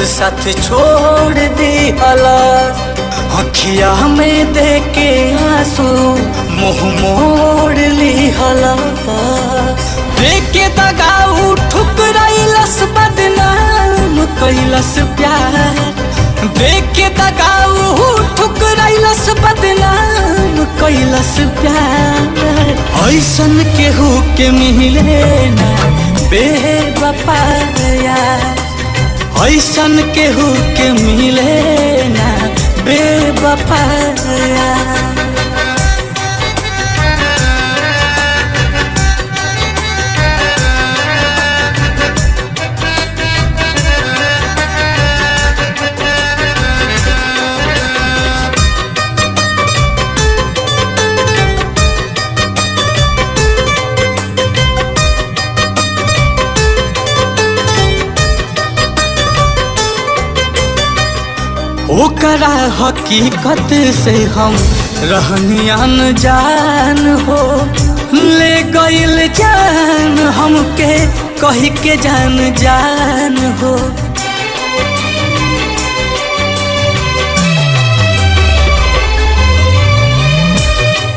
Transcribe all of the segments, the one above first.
साथ छोड़ दी हलस। अखिया में देके आंसू मुँह मोड़ ली हलस। देके दगाऊ ठुकराइलस बदनाम कैलस प्यार। देके दगाऊ ठुकराइलस बदनाम कैलस प्यार। ऐसन केहू के मिले ना बेवफा यार। ऐसन केहू के मिले ना बेवफा यार। ओकरा हकीकत से हम रहनी अनजान हो। ले गइल जान हमके कही के जान जान हो।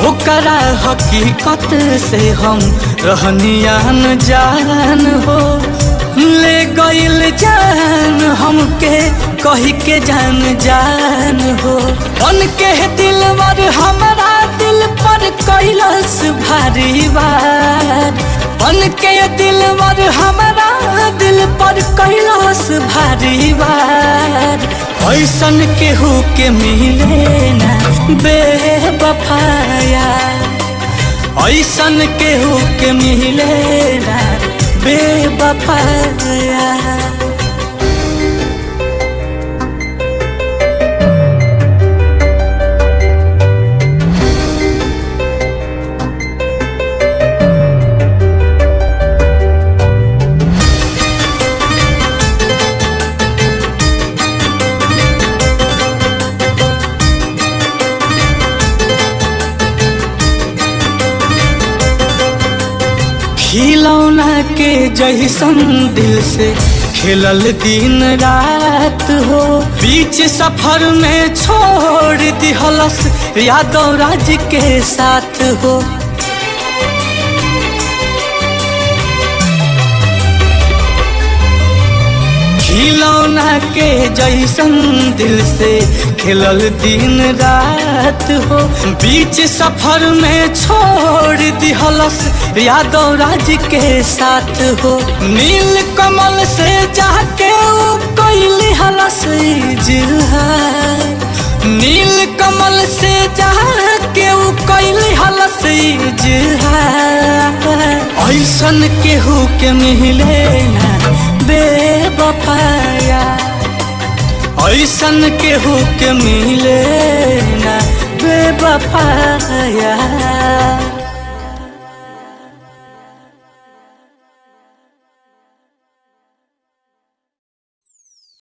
ओकरा हकीकत से हम रहनी अनजान हो। ले गइल जान हमके कही के जान जान हो। उनके दिलवर हमारा दिल पर कैलस भारी वार। उनके दिलवर हमारा दिल पर कैलस भारी वार। ऐसन केहू के मिले ना बेवफा यार। ऐसन केहू के मिले ना बेवफा यार। खिलौना के जैसन दिल से खेलल दिन रात हो। बीच सफर में छोड़ दिहलस यादव राज के साथ हो। खिलौना के जैसन दिल से खेलल दिन रात हो। बीच सफर में छोड़ दिहलस यादव राज के साथ हो। नील कमल से जाके ऊ कैली हलस इजहार। नील कमल से जाके ऊ कैली हलस इजहार। ऐसन केहू के मिले ना बेवफा यार। ऐसन केहू के मिले ना बेवफा यार।